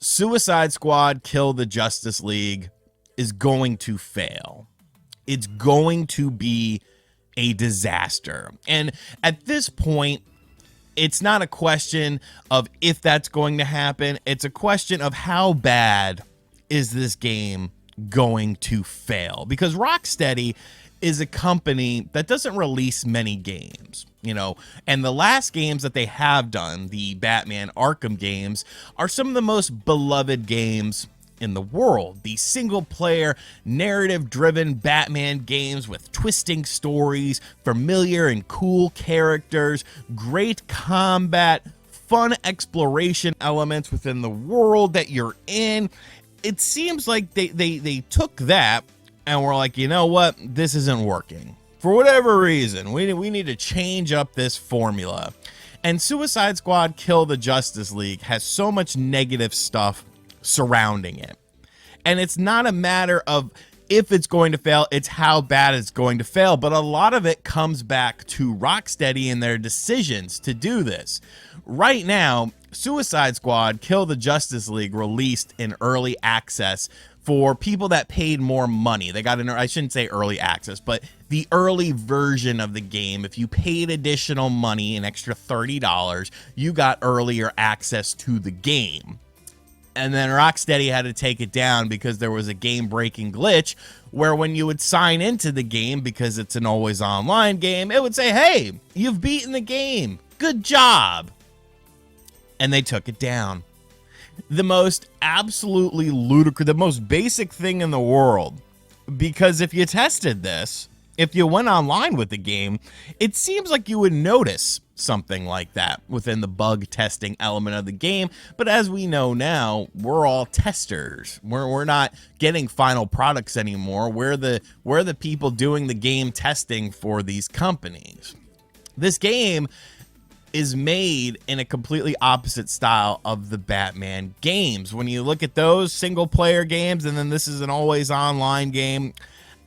Suicide Squad Kill the Justice League is going to fail. It's going to be a disaster. And at this point, it's not a question of if that's going to happen. It's a question of how bad is this game going to fail? Because Rocksteady is a company that doesn't release many games, and the last games that they have done, the Batman Arkham games, are some of the most beloved games in the world. These single player narrative driven Batman games with twisting stories, familiar and cool characters, great combat, fun exploration elements within the world that you're in. It seems like they took that and we're like, you know what? This isn't working. For whatever reason, we need to change up this formula. And Suicide Squad Kill the Justice League has so much negative stuff surrounding it. And it's not a matter of if it's going to fail, it's how bad it's going to fail. But a lot of it comes back to Rocksteady and their decisions to do this. Right now, Suicide Squad Kill the Justice League released in early access for people that paid more money. They got I shouldn't say early access, but the early version of the game. If you paid additional money, an extra $30, you got earlier access to the game. And then Rocksteady had to take it down because there was a game-breaking glitch where when you would sign into the game, because it's an always online game, it would say, hey, you've beaten the game. Good job. And they took it down. The most absolutely ludicrous, the most basic thing in the world. Because if you tested this, if you went online with the game, it seems like you would notice something like that within the bug testing element of the game. But as we know now, we're all testers. We're not getting final products anymore. We're the people doing the game testing for these companies. This game is made in a completely opposite style of the Batman games. When you look at those single player games, and then this is an always online game,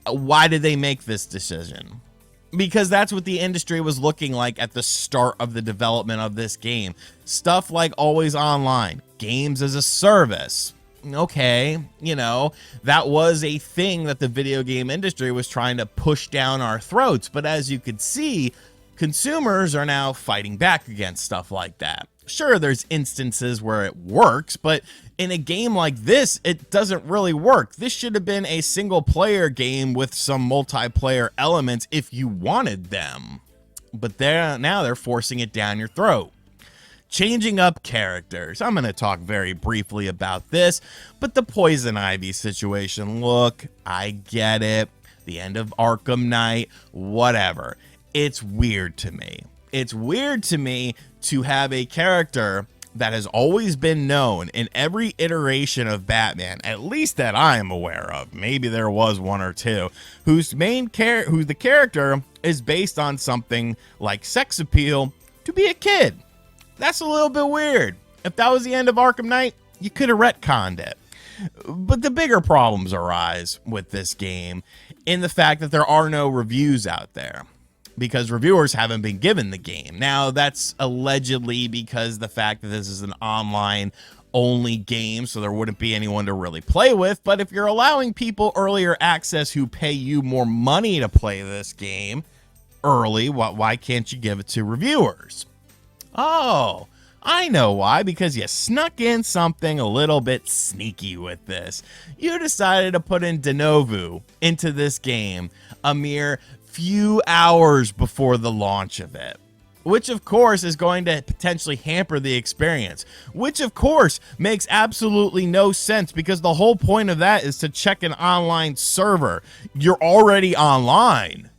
why did they make this decision? Because that's what the industry was looking like at the start of the development of this game. Stuff like always online, games as a service. Okay, that was a thing that the video game industry was trying to push down our throats. But as you could see, consumers are now fighting back against stuff like that. Sure, there's instances where it works, but in a game like this, it doesn't really work. This should have been a single player game with some multiplayer elements if you wanted them. But now they're forcing it down your throat. Changing up characters. I'm going to talk very briefly about this, but the Poison Ivy situation, look, I get it. The end of Arkham Knight, whatever. It's weird to me. It's weird to me to have a character that has always been known in every iteration of Batman, at least that I am aware of. Maybe there was one or two, whose the character is based on something like sex appeal to be a kid. That's a little bit weird. If that was the end of Arkham Knight, you could have retconned it. But the bigger problems arise with this game in the fact that there are no reviews out there, because reviewers haven't been given the game. Now, that's allegedly because the fact that this is an online only game, so there wouldn't be anyone to really play with. But if you're allowing people earlier access who pay you more money to play this game early, why can't you give it to reviewers? Oh, I know why, because you snuck in something a little bit sneaky with this. You decided to put in Denovu into this game a mere few hours before the launch of it, which of course is going to potentially hamper the experience, which of course makes absolutely no sense, because the whole point of that is to check an online server. You're already online.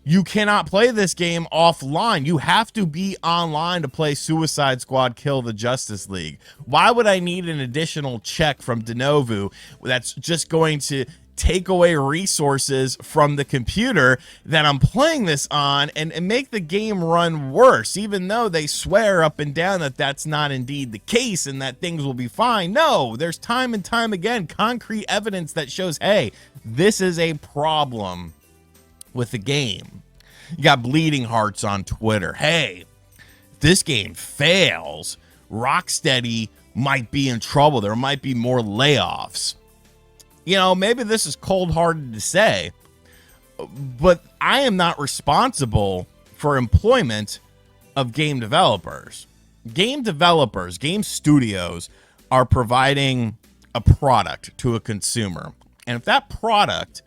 You cannot play this game offline. You have to be online to play Suicide Squad Kill the Justice League. Why would I need an additional check from Denovu that's just going to take away resources from the computer that I'm playing this on and make the game run worse, even though they swear up and down that that's not indeed the case and that things will be fine? No, there's time and time again concrete evidence that shows, hey, this is a problem with the game. You got Bleeding Hearts on Twitter. Hey, if this game fails, Rocksteady might be in trouble. There might be more layoffs. You know, maybe this is cold-hearted to say, but I am not responsible for employment of game developers. Game developers, game studios are providing a product to a consumer. And if that product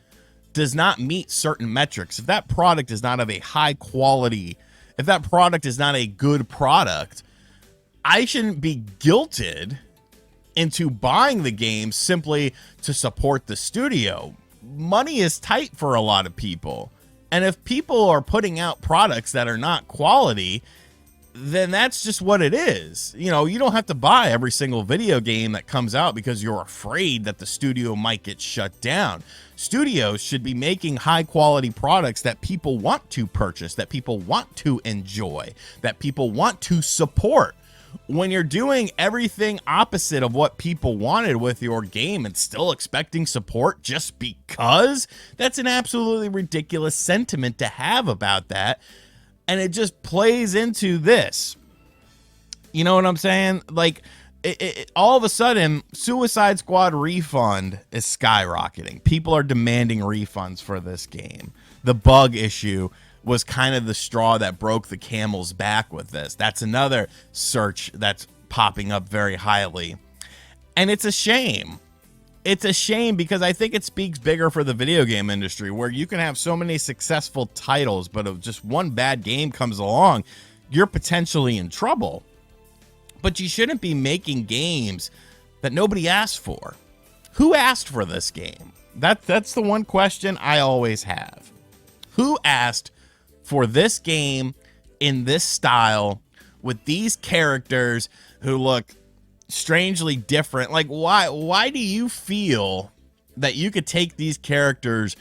does not meet certain metrics, if that product is not of a high quality, if that product is not a good product, I shouldn't be guilted into buying the game simply to support the studio. Money is tight for a lot of people. And if people are putting out products that are not quality, then that's just what it is. You know, you don't have to buy every single video game that comes out because you're afraid that the studio might get shut down. Studios should be making high quality products that people want to purchase, that people want to enjoy, that people want to support. When you're doing everything opposite of what people wanted with your game and still expecting support just because, that's an absolutely ridiculous sentiment to have about that. And it just plays into this. You know what I'm saying? Like, all of a sudden, Suicide Squad Refund is skyrocketing. People are demanding refunds for this game. The bug issue was kind of the straw that broke the camel's back with this. That's another search that's popping up very highly. And it's a shame. It's a shame because I think it speaks bigger for the video game industry, where you can have so many successful titles, but if just one bad game comes along, you're potentially in trouble. But you shouldn't be making games that nobody asked for. Who asked for this game? That's the one question I always have. Who asked for this game in this style with these characters who look strangely different? Like, why do you feel that you could take these characters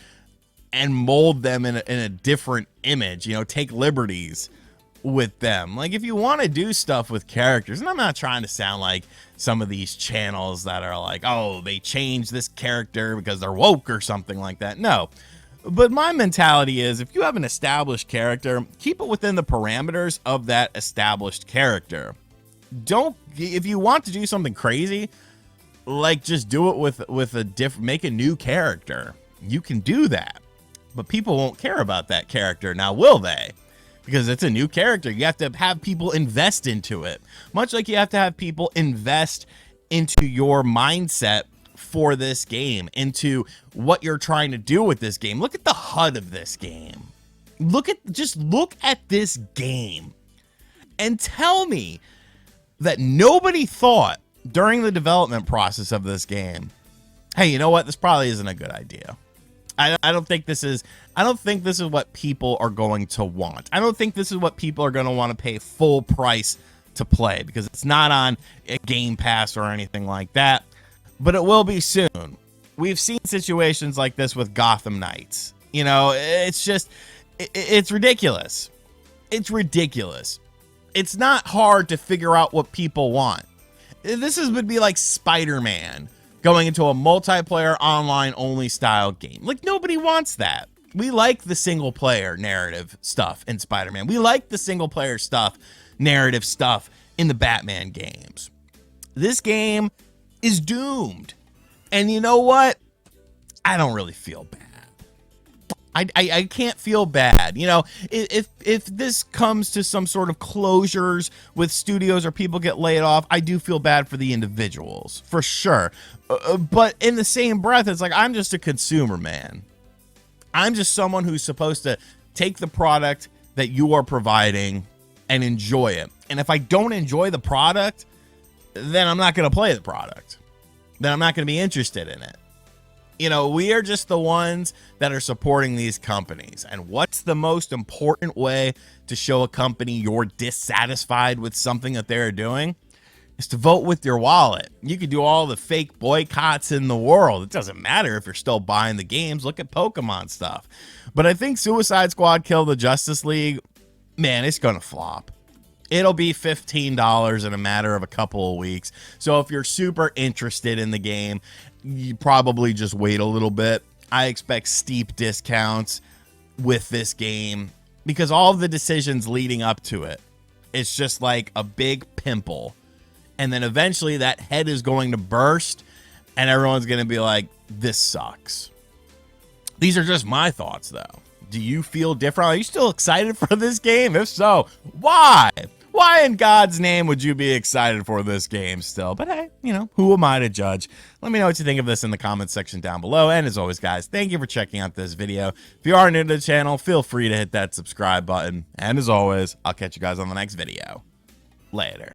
and mold them in a different image, you know, take liberties with them? Like, if you want to do stuff with characters, and I'm not trying to sound like some of these channels that are like, oh, they changed this character because they're woke or something like that. No. But my mentality is, if you have an established character, keep it within the parameters of that established character. Don't, if you want to do something crazy, like, just do it with a different, make a new character. You can do that, but people won't care about that character. Now, will they? Because it's a new character. You have to have people invest into it, much like you have to have people invest into your mindset for this game, into what you're trying to do with this game. Look at the HUD of this game. Just look at this game and tell me that nobody thought during the development process of this game, hey, you know what? This probably isn't a good idea. I don't think this is what people are going to want. I don't think this is what people are going to want to pay full price to play, because it's not on a Game Pass or anything like that. But it will be soon. We've seen situations like this with Gotham Knights. You know, it's just, it's ridiculous. It's ridiculous. It's not hard to figure out what people want. This would be like Spider-Man going into a multiplayer online only style game. Like, nobody wants that. We like the single player narrative stuff in Spider-Man. We like the single player stuff, narrative stuff in the Batman games. This game is doomed. And you know what? I don't really feel bad. I can't feel bad. You know, if this comes to some sort of closures with studios or people get laid off, I do feel bad for the individuals, for sure. But in the same breath, it's like, I'm just a consumer, man. I'm just someone who's supposed to take the product that you are providing and enjoy it. And if I don't enjoy the product, then I'm not going to play the product. Then I'm not going to be interested in it. You know, we are just the ones that are supporting these companies. And what's the most important way to show a company you're dissatisfied with something that they're doing? Is to vote with your wallet. You can do all the fake boycotts in the world. It doesn't matter if you're still buying the games. Look at Pokemon stuff. But I think Suicide Squad Kill the Justice League, man, it's going to flop. It'll be $15 in a matter of a couple of weeks. So if you're super interested in the game, you probably just wait a little bit. I expect steep discounts with this game because all of the decisions leading up to it, it's just like a big pimple. And then eventually that head is going to burst and everyone's going to be like, this sucks. These are just my thoughts, though. Do you feel different? Are you still excited for this game? If so, why? Why in God's name would you be excited for this game still? But hey, you know, who am I to judge? Let me know what you think of this in the comments section down below. And as always, guys, thank you for checking out this video. If you are new to the channel, feel free to hit that subscribe button. And as always, I'll catch you guys on the next video. Later.